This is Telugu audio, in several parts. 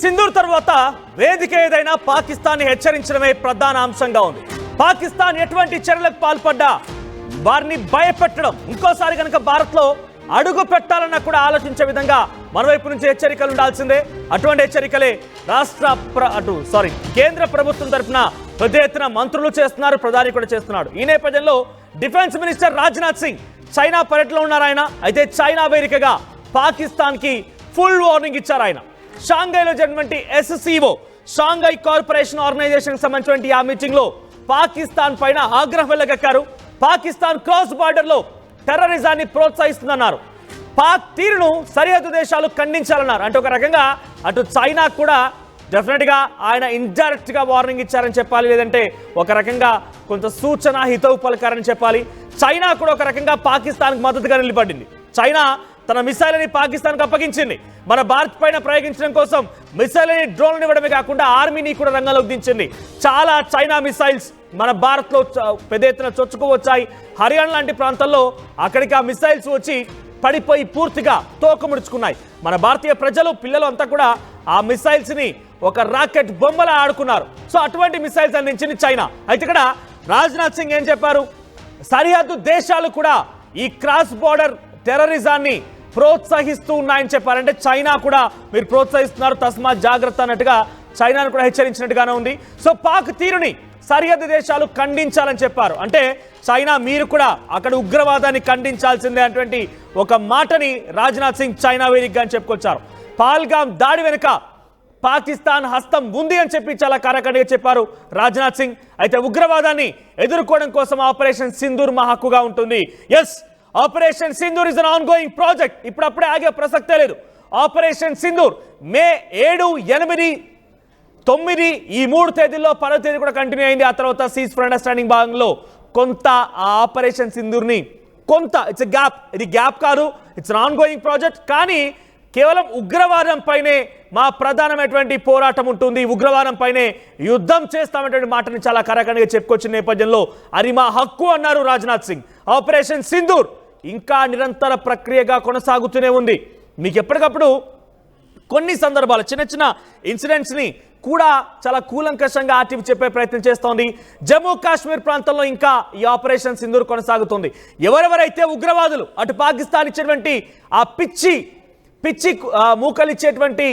సింధూర్ తర్వాత వేదిక ఏదైనా పాకిస్తాన్ హెచ్చరించడమే ప్రధాన అంశంగా ఉంది. పాకిస్తాన్ ఎటువంటి చర్యలకు పాల్పడ్డా వారిని భయపెట్టడం, ఇంకోసారి కనుక భారత్లో అడుగు పెట్టాలన్నా కూడా ఆలోచించే విధంగా మన వైపు నుంచి హెచ్చరికలు ఉండాల్సిందే. అటువంటి హెచ్చరికలే కేంద్ర ప్రభుత్వం తరఫున పెద్ద ఎత్తున మంత్రులు చేస్తున్నారు, ప్రధాని కూడా చేస్తున్నాడు. ఈ నేపథ్యంలో defence minister Rajnath Singh China పర్యటనలో ఉన్నారు ఆయన. అయితే చైనా వేదికగా పాకిస్తాన్ కి ఫుల్ వార్నింగ్ ఇచ్చారు ఆయన. షాంఘైలో జరిగినటువంటి SCO షాంఘై కార్పొరేషన్ ఆర్గనైజేషన్ సంబంధించిన ఆ మీటింగ్ లో పాకిస్తాన్ పైన ఆగ్రహం వెళ్లగక్కారు. పాకిస్తాన్ క్రాస్ బార్డర్ లో టెర్రరిజాన్ని ప్రోత్సహిస్తుందన్నారు. పాక్ తీరును సరిహద్దు దేశాలు ఖండించాలన్నారు. అంటే ఒక రకంగా అటు చైనా కూడా డెఫినెట్ గా ఆయన ఇండైరెక్ట్ గా వార్నింగ్ ఇచ్చారని చెప్పాలి, లేదంటే ఒక రకంగా కొంత సూచన హితవు పలకారని చెప్పాలి. చైనా కూడా ఒక రకంగా పాకిస్తాన్ కు మద్దతుగా నిలబడింది. చైనా తన మిసైల్ని పాకిస్తాన్కి అప్పగించింది. మన భారత్ పైన ప్రయోగించడం కోసం మిసైల్ని డ్రోన్లు ఇవ్వడమే కాకుండా ఆర్మీని కూడా రంగంలోకి దించింది. చాలా చైనా మిసైల్స్ మన భారత్లో పెద్ద ఎత్తున చొచ్చుకు వచ్చాయి. హర్యానా లాంటి ప్రాంతాల్లో అక్కడికి ఆ మిసైల్స్ వచ్చి పడిపోయి పూర్తిగా తోకముడుచుకున్నాయి. మన భారతీయ ప్రజలు, పిల్లలు అంతా కూడా ఆ మిసైల్స్ ని ఒక రాకెట్ బొమ్మలా ఆడుకున్నారు. సో అటువంటి మిసైల్స్ అందించింది చైనా. అయితే ఇక్కడ రాజ్నాథ్ సింగ్ ఏం చెప్పారు? సరిహద్దు దేశాలు కూడా ఈ క్రాస్ బార్డర్ టెర్రరిజాన్ని ప్రోత్సహిస్తూ ఉన్నాయని చెప్పారంటే చైనా కూడా మీరు ప్రోత్సహిస్తున్నారు, తస్మాత్ జాగ్రత్త అన్నట్టుగా చైనాను కూడా హెచ్చరించినట్టుగానే ఉంది. సో పాక్ తీరుని సరిహద్దు దేశాలు ఖండించాలని చెప్పారు. అంటే చైనా మీరు కూడా అక్కడ ఉగ్రవాదాన్ని ఖండించాల్సిందే అటువంటి ఒక మాటని రాజ్నాథ్ సింగ్ చైనా వేదికగా చెప్పుకొచ్చారు. పహల్గామ్ దాడి వెనుక పాకిస్తాన్ హస్తం ఉంది అని చెప్పి చాలా కరాఖండిగా చెప్పారు రాజ్నాథ్ సింగ్. అయితే ఉగ్రవాదాన్ని ఎదుర్కోవడం కోసం ఆపరేషన్ సింధూర్ మా హక్కుగా ఉంటుంది. Yes, operation Sindoor is an ongoing project. ఇప్పుడప్పుడే ఆగే ప్రసక్తే లేదు. ఆపరేషన్ సింధూర్ మే 7, 8, 9 ఈ 3 తేదీల్లో 10వ తేదీ కూడా కంటిన్యూ అయింది. ఆ తర్వాత సీజ్ ఫర్ అండర్స్టాండింగ్ భాగంలో కొంత ఆ ఆపరేషన్ సింధూర్ని ఇట్స్ గ్యాప్, ఇది గ్యాప్ కాదు, it's an ongoing project. కానీ కేవలం ఉగ్రవాదం పైనే మా ప్రధానమైనటువంటి పోరాటం ఉంటుంది, ఉగ్రవాదం పైనే యుద్ధం చేస్తామనేటువంటి మాటని చాలా కరాఖండిగా చెప్పుకొచ్చిన నేపథ్యంలో అది మా హక్కు అన్నారు రాజ్నాథ్ సింగ్. ఆపరేషన్ సింధూర్ ఇంకా నిరంతర ప్రక్రియగా కొనసాగుతూనే ఉంది. మీకు ఎప్పటికప్పుడు కొన్ని సందర్భాలు చిన్న చిన్న ఇన్సిడెంట్స్ని కూడా చాలా కూలంకషంగా ఆర్టీవీ చెప్పే ప్రయత్నం చేస్తోంది. జమ్మూ కాశ్మీర్ ప్రాంతంలో ఇంకా ఈ ఆపరేషన్ సింధూర్ కొనసాగుతుంది. ఎవరెవరైతే ఉగ్రవాదులు అటు పాకిస్తాన్ ఇచ్చేటువంటి ఆ పిచ్చి మూకలిచ్చేటువంటి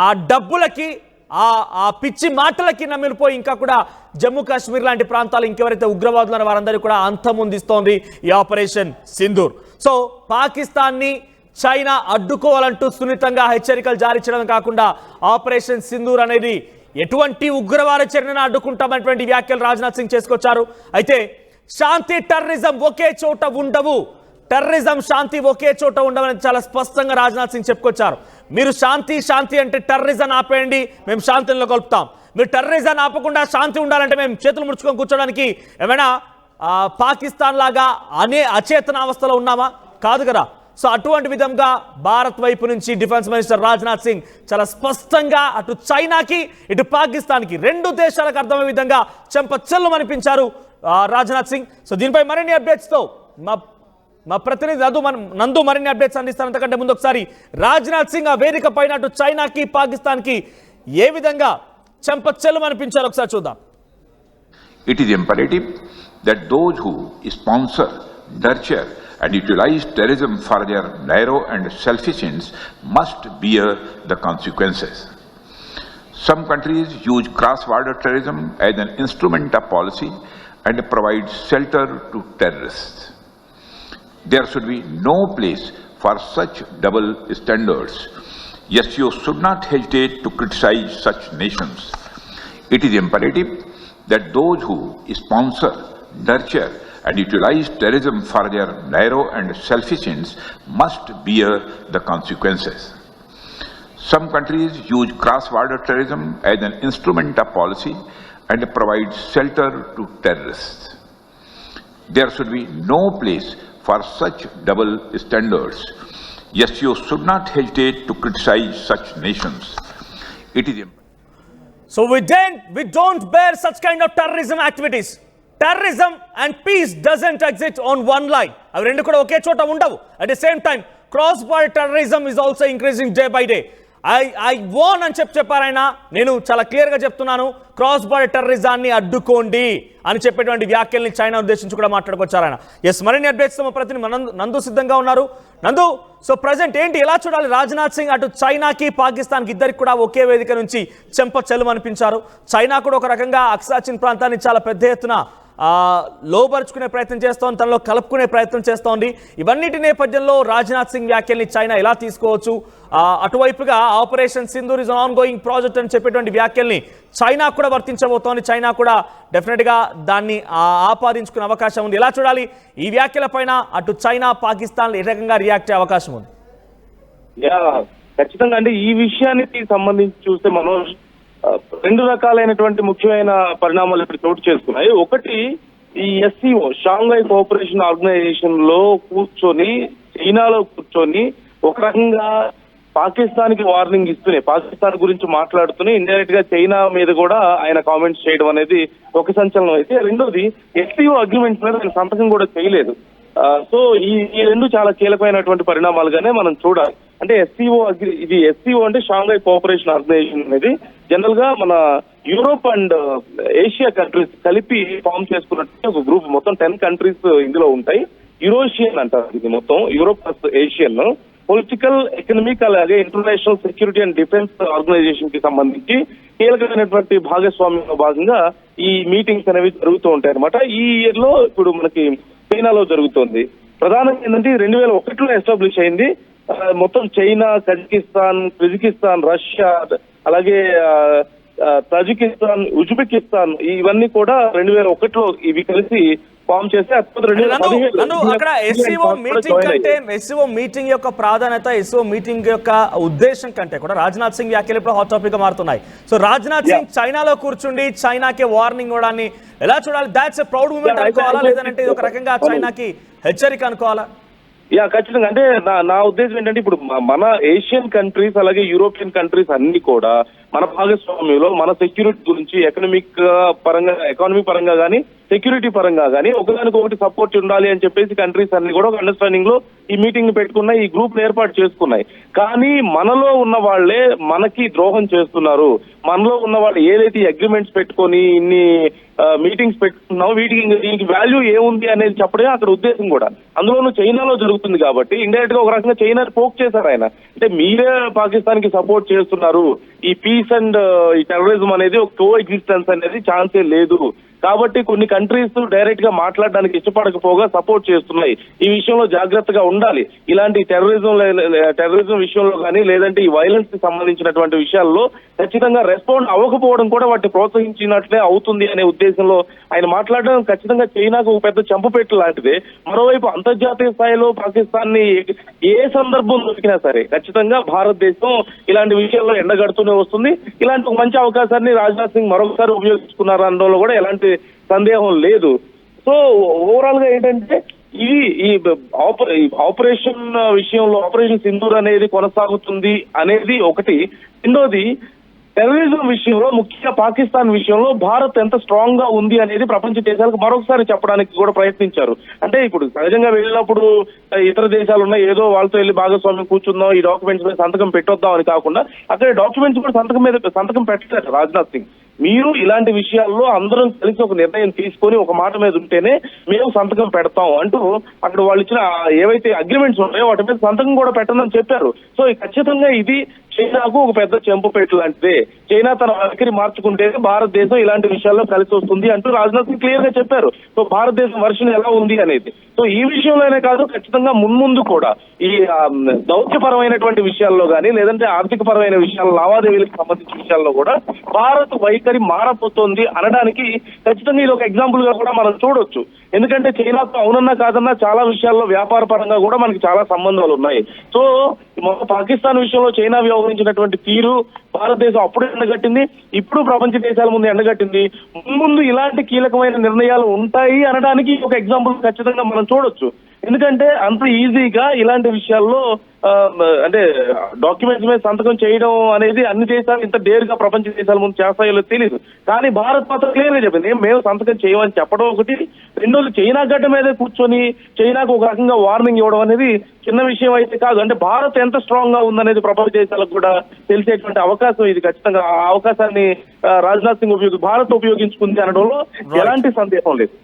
ఆ డబ్బులకి, ఆ పిచ్చి మాటలకి నమ్మిలిపోయి ఇంకా కూడా జమ్మూ కాశ్మీర్ లాంటి ప్రాంతాలు ఇంకెవరైతే ఉగ్రవాదులు ఉన్న వారందరూ కూడా అంతమొందిస్తోంది ఈ ఆపరేషన్ సింధూర్. సో పాకిస్తాన్ని చైనా అడ్డుకోవాలంటూ సున్నితంగా హెచ్చరికలు జారీ చేయడం కాకుండా ఆపరేషన్ సింధూర్ అనేది ఎటువంటి ఉగ్రవాద చర్యను అడ్డుకుంటామనేటువంటి వ్యాఖ్యలు రాజ్నాథ్ సింగ్ చేసుకొచ్చారు. అయితే శాంతి, టెర్రరిజం ఒకే చోట ఉండవు, టెర్రరిజం శాంతి ఒకే చోట ఉండవని చాలా స్పష్టంగా రాజ్నాథ్ సింగ్ చెప్పుకొచ్చారు. మీరు శాంతి అంటే టెర్రరిజం ఆపేయండి, మేము శాంతిలో కలుపుతాం. మీరు టెర్రరిజం ఆపకుండా శాంతి ఉండాలంటే మేము చేతులు ముడుచుకొని కూర్చోడానికి ఏమైనా పాకిస్తాన్ లాగా అచేతన అవస్థలో ఉన్నామా? కాదు కదా. సో అటువంటి విధంగా భారత్ వైపు నుంచి డిఫెన్స్ మినిస్టర్ రాజ్నాథ్ సింగ్ చాలా స్పష్టంగా అటు చైనాకి ఇటు పాకిస్తాన్కి 2 దేశాలకు అర్థమయ్యే విధంగా చెంపచెల్లు అనిపించారు రాజ్నాథ్ సింగ్. సో దీనిపై మరిన్ని అప్డేట్స్తో మా ప్రతినిధి నందు మరిన్ని అప్డేట్స్ అందిస్తారు. అంతకంటే ముందు ఒకసారి రాజ్నాథ్ సింగ్ ఆ వేదిక పైన అటు చైనాకి పాకిస్తాన్కి ఏ విధంగా చెంపచెల్లు అనిపించారు ఒకసారి చూద్దాం. It is imperative that those who sponsor, nurture and utilize terrorism for their narrow and selfish ends must bear the consequences. Some countries use cross-border terrorism as an instrument of policy and provide shelter to terrorists. There should be no place for such double standards. Yes, you should not hesitate to criticize such nations. It is imperative that those who sponsor, nurture and utilize terrorism for their narrow and selfish ends must bear the consequences. Some countries use cross-border terrorism as an instrument of policy and provide shelter to terrorists. There should be no place for such double standards. Yes, you should not hesitate to criticize such nations. It is So we don't bear such kind of terrorism activities. Terrorism and peace doesn't exist on one line. అవి రెండు కూడా ఒకే చోట ఉండవు. At the same time, cross-border terrorism is also increasing day by day. I won అని చెప్పారు ఆయన. నేను చాలా క్లియర్గా చెప్తున్నాను, క్రాస్ బార్డర్ టెర్రరిజాన్ని అడ్డుకోండి అని చెప్పేటువంటి వ్యాఖ్యల్ని చైనా ఉద్దేశించి కూడా మాట్లాడుకొచ్చారు ఆయన. ఎస్, మరిన్ని అప్డేట్స్ మా ప్రతినిధి నందు సిద్ధంగా ఉన్నారు. నందు, సో ప్రజెంట్ ఏంటి, ఎలా చూడాలి? రాజ్నాథ్ సింగ్ అటు చైనాకి పాకిస్తాన్కి ఇద్దరికి కూడా ఒకే వేదిక నుంచి చెంప చెల్లుమనిపించారు. చైనా కూడా ఒక రకంగా అక్సాచిన్ ప్రాంతాన్ని చాలా పెద్ద ఎత్తున లోపరుచుకునే ప్రయత్నం చేస్తోంది, తనలో కలుపుకునే ప్రయత్నం చేస్తోంది. ఇవన్నిటి నేపథ్యంలో రాజ్నాథ్ సింగ్ వ్యాఖ్యల్ని చైనా ఎలా తీసుకోవచ్చు? అటువైపుగా operation Sindoor is on going project అని చెప్పేటువంటి వ్యాఖ్యల్ని చైనా కూడా వర్తించబోతోంది. చైనా కూడా డెఫినెట్గా దాన్ని ఆపాదించుకునే అవకాశం ఉంది. ఎలా చూడాలి ఈ వ్యాఖ్యల పైన? అటు చైనా పాకిస్తాన్ ఏ రకంగా రియాక్ట్ అయ్యే అవకాశం ఉంది? ఖచ్చితంగా అంటే ఈ విషయానికి సంబంధించి చూస్తే మనోజ్, రెండు రకాలైనటువంటి ముఖ్యమైన పరిణామాలు ఇప్పుడు చోటు చేసుకున్నాయి. ఒకటి, ఈ ఎస్సీఓ షాంఘై కోఆపరేషన్ ఆర్గనైజేషన్ లో కూర్చొని, చైనాలో కూర్చొని ఒక రకంగా పాకిస్తాన్ కి వార్నింగ్ ఇస్తూనే, పాకిస్తాన్ గురించి మాట్లాడుతూనే ఇండైరెక్ట్ గా చైనా మీద కూడా ఆయన కామెంట్స్ చేయడం అనేది ఒక సంచలనం అయితే, రెండోది ఎస్సీఓ అగ్రిమెంట్స్ మీద ఆయన సంతకం కూడా చేయలేదు. సో ఈ రెండు చాలా కీలకమైనటువంటి పరిణామాలుగానే మనం చూడాలి. అంటే ఇది ఎస్సీఓ అంటే షాంఘై కోఆపరేషన్ ఆర్గనైజేషన్ అనేది జనరల్ గా మన యూరోప్ అండ్ ఏషియా కంట్రీస్ కలిపి ఫామ్ చేసుకున్నట్టు ఒక గ్రూప్. మొత్తం 10 కంట్రీస్ ఇందులో ఉంటాయి. యూరోషియన్ అంటారు ఇది మొత్తం, Europe plus Asian. Political, economic, అలాగే international security and defence organisation కి సంబంధించి కీలకమైనటువంటి భాగస్వామ్యంలో భాగంగా ఈ మీటింగ్స్ అనేవి జరుగుతూ ఉంటాయి అనమాట. ఈ ఇయర్ లో ఇప్పుడు మనకి చైనాలో జరుగుతోంది. ప్రధానంగా ఏంటంటే 2001లో ఎస్టాబ్లిష్ అయింది. మొత్తం చైనా, కజకిస్తాన్, రష్యా, అలాగే తజికిస్తాన్, ఉజ్బెకిస్తాన్ ఇవన్నీ కూడా 2001లో ఇవి కలిసి ఫామ్ చేస్తే అక్కడ ఎస్సీఓ మీటింగ్ యొక్క ప్రాధాన్యత, ఎస్సీఓ మీటింగ్ యొక్క ఉద్దేశం కంటే కూడా రాజ్నాథ్ సింగ్ వ్యాఖ్యలు ఇప్పుడు హాట్ టాపిక్ గా మారుతున్నాయి. సో రాజ్నాథ్ సింగ్ చైనాలో కూర్చుండి చైనాకి వార్నింగ్ ఇవ్వడాన్ని ఎలా చూడాలి? దాట్స్ ఎ ప్రౌడ్ మూమెంట్ అనుకోవాలా, లేదంటే ఇది ఒక రకంగా చైనాకి హెచ్చరిక అనుకోవాలా? ఖచ్చితంగా. అంటే నా ఉద్దేశం ఏంటంటే, ఇప్పుడు మన ఏషియన్ కంట్రీస్ అలాగే యూరోపియన్ కంట్రీస్ అన్ని కూడా మన భాగస్వామ్యంలో మన సెక్యూరిటీ గురించి ఎకానమీ పరంగా కానీ సెక్యూరిటీ పరంగా కానీ ఒకదానికొకటి సపోర్ట్ ఉండాలి అని చెప్పేసి కంట్రీస్ అన్ని కూడా ఒక అండర్స్టాండింగ్ లో ఈ మీటింగ్ పెట్టుకున్నాయి, ఈ గ్రూప్ ఏర్పాటు చేసుకున్నాయి. కానీ మనలో ఉన్న వాళ్లే మనకి ద్రోహం చేస్తున్నారు. మనలో ఉన్న వాళ్ళు ఏదైతే అగ్రిమెంట్స్ పెట్టుకొని ఇన్ని మీటింగ్స్ పెట్టుకున్నామో దీనికి వాల్యూ ఏముంది అనేది చెప్పడమే అక్కడ ఉద్దేశం కూడా. అందులోనూ చైనాలో జరుగుతుంది కాబట్టి ఇండైరెక్ట్ గా ఒక రకంగా చైనా పోక్ చేశారు ఆయన. అంటే మీరే పాకిస్తాన్ కి సపోర్ట్ చేస్తున్నారు, ఈ పీస్ అండ్ ఈ టెర్రరిజం అనేది ఒక కో ఎగ్జిస్టెన్స్ అనేది ఛాన్సే లేదు. కాబట్టి కొన్ని కంట్రీస్ డైరెక్ట్ గా మాట్లాడడానికి ఇష్టపడకపోగా సపోర్ట్ చేస్తున్నాయి. ఈ విషయంలో జాగ్రత్తగా ఉండాలి. ఇలాంటి టెర్రరిజం విషయంలో కానీ, లేదంటే ఈ వైలెన్స్ కి సంబంధించినటువంటి విషయాల్లో ఖచ్చితంగా రెస్పాండ్ అవ్వకపోవడం కూడా వాటిని ప్రోత్సహించినట్లే అవుతుంది అనే ఉద్దేశంలో ఆయన మాట్లాడడం ఖచ్చితంగా చైనాకు ఒక పెద్ద చెంపపెట్టు లాంటిదే. మరోవైపు అంతర్జాతీయ స్థాయిలో పాకిస్తాన్ ని ఏ సందర్భం దొరికినా సరే ఖచ్చితంగా భారతదేశం ఇలాంటి విషయాల్లో ఎండగడుతూనే వస్తుంది. ఇలాంటి ఒక మంచి అవకాశాన్ని రాజ్నాథ్ సింగ్ మరొకసారి ఉపయోగించుకున్నారు అనడంలో కూడా ఎలాంటి సందేహం లేదు. సో ఓవరాల్ గా ఏంటంటే ఈ ఆపరేషన్ విషయంలో ఆపరేషన్ సింధూర్ అనేది కొనసాగుతుంది అనేది ఒకటి. రెండోది, టెర్రరిజం విషయంలో ముఖ్యంగా పాకిస్తాన్ విషయంలో భారత్ ఎంత స్ట్రాంగ్ గా ఉంది అనేది ప్రపంచ దేశాలకు మరొకసారి చెప్పడానికి కూడా ప్రయత్నించారు. అంటే ఇప్పుడు సహజంగా వెళ్ళినప్పుడు ఇతర దేశాలు ఉన్నాయి, ఏదో వాళ్ళతో వెళ్ళి భాగస్వామ్యం కూర్చుందాం, ఈ డాక్యుమెంట్స్ మీద సంతకం పెట్టొద్దాం అని కాకుండా అక్కడ డాక్యుమెంట్స్ కూడా సంతకం పెట్టారు రాజ్నాథ్ సింగ్. మీరు ఇలాంటి విషయాల్లో అందరం కలిసి ఒక నిర్ణయం తీసుకొని ఒక మాట మీద ఉంటేనే మేము సంతకం పెడతాం అంటూ అక్కడ వాళ్ళు ఇచ్చిన ఏవైతే అగ్రిమెంట్స్ ఉన్నాయో వాటి మీద సంతకం కూడా పెట్టదని చెప్పారు. సో ఖచ్చితంగా ఇది చైనాకు ఒక పెద్ద చెంపపెట్టు లాంటిదే. చైనా తన వైఖరి మార్చుకుంటే భారతదేశం ఇలాంటి విషయాల్లో కలిసి వస్తుంది అంటూ రాజ్నాథ్ సింగ్ క్లియర్ గా చెప్పారు. సో భారతదేశం వర్షన్ ఎలా ఉంది అనేది. సో ఈ విషయంలోనే కాదు, ఖచ్చితంగా మున్ముందు కూడా ఈ దౌత్యపరమైనటువంటి విషయాల్లో కానీ, లేదంటే ఆర్థిక పరమైన విషయాల్లో, లావాదేవీలకు సంబంధించిన విషయాల్లో కూడా భారత్ వైఖరి మారబోతోంది అనడానికి ఖచ్చితంగా ఇది ఒక ఎగ్జాంపుల్ గా కూడా మనం చూడొచ్చు. ఎందుకంటే చైనాతో అవునన్నా కాదన్నా చాలా విషయాల్లో వ్యాపార పరంగా కూడా మనకి చాలా సంబంధాలు ఉన్నాయి. సో పాకిస్తాన్ విషయంలో చైనా వ్యవహరించినటువంటి తీరు భారతదేశం అప్పుడు ఎండగట్టింది, ఇప్పుడు ప్రపంచ దేశాల ముందు ఎండగట్టింది. ముందు ఇలాంటి కీలకమైన నిర్ణయాలు ఉంటాయి అనడానికి ఒక ఎగ్జాంపుల్ ఖచ్చితంగా మనం చూడొచ్చు. ఎందుకంటే అంత ఈజీగా ఇలాంటి విషయాల్లో అంటే డాక్యుమెంట్స్ మీద సంతకం చేయడం అనేది అన్ని దేశాలు ఇంత డేరుగా ప్రపంచ దేశాల ముందు చేస్తాయో తెలియదు. కానీ భారత్ మాత్రం క్లియర్ గా చెప్పింది మేము సంతకం చేయమని చెప్పడం ఒకటి, రెండోది చైనా గడ్డ మీద కూర్చొని చైనాకు ఒక రకంగా వార్నింగ్ ఇవ్వడం అనేది చిన్న విషయం అయితే కాదు. అంటే భారత్ ఎంత స్ట్రాంగ్ గా ఉందనేది ప్రపంచ దేశాలకు కూడా తెలిసేటువంటి అవకాశం ఇది. ఖచ్చితంగా ఆ అవకాశాన్ని రాజ్నాథ్ సింగ్ భారత్ ఉపయోగించుకుంది అనడంలో ఎలాంటి సందేహం లేదు.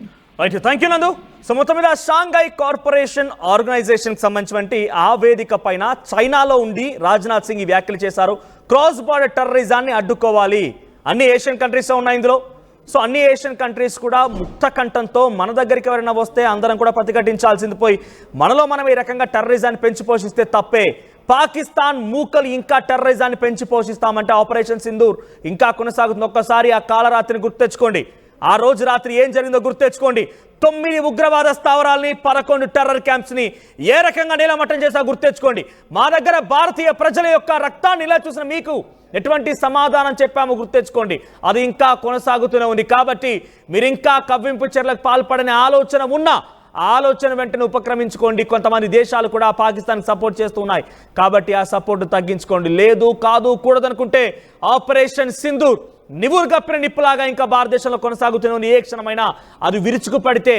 రైట్, థ్యాంక్ యూ నందు. సో మొత్తం మీద షాంఘై కార్పొరేషన్ ఆర్గనైజేషన్ సంబంధించినటువంటి ఆ వేదిక పైన చైనాలో ఉండి రాజ్నాథ్ సింగ్ ఈ వ్యాఖ్యలు చేశారు. క్రాస్ బార్డర్ టెర్రరిజాన్ని అడ్డుకోవాలి, అన్ని ఏషియన్ కంట్రీస్ ఉన్నాయి ఇందులో. సో అన్ని ఏషియన్ కంట్రీస్ కూడా ముక్త కంఠంతో మన దగ్గరికి ఎవరైనా వస్తే అందరం కూడా ప్రతిఘటించాల్సింది పోయి మనలో మనం ఈ రకంగా టెర్రరిజాన్ని పెంచి పోషిస్తే తప్పే. పాకిస్తాన్ మూకలు ఇంకా టెర్రరిజాన్ని పెంచి పోషిస్తామంటే ఆపరేషన్ సింధూర్ ఇంకా కొనసాగుతుంది. ఒక్కసారి ఆ కాలరాత్రిని గుర్తు తెచ్చుకోండి, ఆ రోజు రాత్రి ఏం జరిగిందో గుర్తు తెచ్చుకోండి. 9 ఉగ్రవాద స్థావరాల్ని 11 టెర్రర్ క్యాంప్స్ ని ఏ రకంగా నీలమట్టం చేసా గుర్తు తెచ్చుకోండి. మా దగ్గర భారతీయ ప్రజల యొక్క రక్తాన్ని ఇలా చూసిన మీకు ఎటువంటి సమాధానం చెప్పాము గుర్తు తెచ్చుకోండి. అది ఇంకా కొనసాగుతూనే ఉంది. కాబట్టి మీరు ఇంకా కవ్వింపు చర్యలకు పాల్పడని ఆలోచన ఉన్నా ఆలోచన వెంటనే ఉపక్రమించుకోండి. కొంతమంది దేశాలు కూడా పాకిస్తాన్ సపోర్ట్ చేస్తూ ఉన్నాయి కాబట్టి ఆ సపోర్ట్ తగ్గించుకోండి. లేదు కాదు కూడదనుకుంటే ఆపరేషన్ సింధూర్ నివురు కప్పిన నిప్పులాగా ఇంకా భారతదేశంలో కొనసాగుతూనే ఉంది. ఏ క్షణమైనా అది విరుచుకు పడితే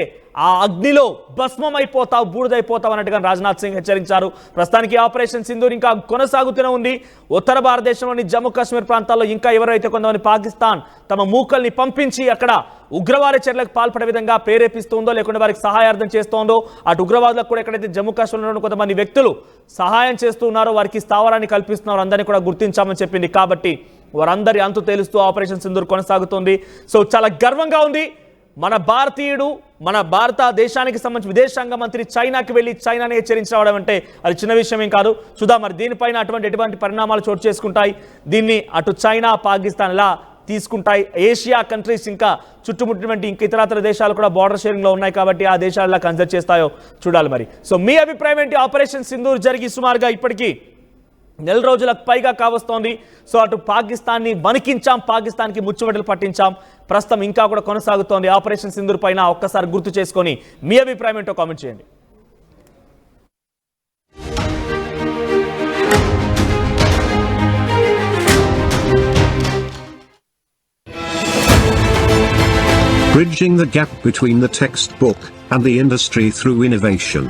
ఆ అగ్నిలో భస్మం అయిపోతావు, బూడిదైపోతావు అన్నట్టుగా రాజ్నాథ్ సింగ్ హెచ్చరించారు. ప్రస్తుతానికి ఆపరేషన్ సింధూర్ ఇంకా కొనసాగుతూనే ఉంది. ఉత్తర భారతదేశంలోని జమ్మూ కాశ్మీర్ ప్రాంతాల్లో ఇంకా ఎవరైతే కొంతమంది పాకిస్తాన్ తమ మూకల్ని పంపించి అక్కడ ఉగ్రవాద చర్యలకు పాల్పడే విధంగా ప్రేరేపిస్తుందో లేకుంటే వారికి సహాయార్థం చేస్తోందో, అటు ఉగ్రవాదులకు కూడా ఎక్కడైతే జమ్మూ కాశ్మీర్లో కొంతమంది వ్యక్తులు సహాయం చేస్తున్నారో వారికి స్థావరాన్ని కల్పిస్తున్నారు, అందరినీ కూడా గుర్తించామని చెప్పింది. కాబట్టి వారందరి అంతు తేలుస్తూ ఆపరేషన్ సింధూర్ కొనసాగుతుంది. సో చాలా గర్వంగా ఉంది. మన భారతీయుడు మన భారతదేశానికి సంబంధించి విదేశాంగ మంత్రి చైనాకి వెళ్ళి చైనాని హెచ్చరించి రావడం అంటే అది చిన్న విషయం ఏం కాదు. సుధా, మరి దీనిపైన ఎటువంటి పరిణామాలు చోటు చేసుకుంటాయి? దీన్ని అటు చైనా పాకిస్తాన్ ఎలా తీసుకుంటాయి? ఏషియా కంట్రీస్ ఇంకా చుట్టుముట్టినటువంటి ఇంక ఇతరత్ర దేశాలు కూడా బార్డర్ షేరింగ్లో ఉన్నాయి కాబట్టి ఆ దేశాలు ఎలా కన్సిడర్ చేస్తాయో చూడాలి. మరి సో మీ అభిప్రాయం ఏంటి? ఆపరేషన్ సింధూర్ జరిగి సుమారుగా ఇప్పటికీ 4 రోజులకు పైగా కావస్తోంది. సో అటు పాకిస్తాన్ని వణికించాం, పాకిస్తాన్కి ముచ్చుమటలు పట్టించాం, ప్రస్తుతం ఇంకా కూడా కొనసాగుతోంది. ఆపరేషన్ సింధూర్ పైన ఒక్కసారి గుర్తు చేసుకొని మీ అభిప్రాయం ఏంటో కామెంట్ చేయండి. Bridging the gap between the textbook and the industry through innovation.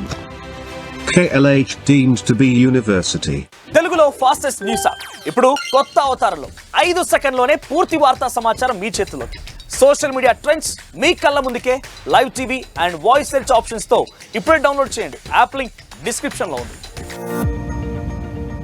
KLH deemed to be university. తెలుగులో ఫాస్టెస్ట్ న్యూస్ యాప్ ఇప్పుడు కొత్త అవతారంలో 5 సెకండ్లోనే పూర్తి వార్తా సమాచారం మీ చేతిలోకి. సోషల్ మీడియా ట్రెండ్స్ మీ కళ్ళ ముందుకే live TV and voice search options తో ఇప్పుడే డౌన్లోడ్ చేయండి. యాప్ లింక్ డిస్క్రిప్షన్ లో ఉంది.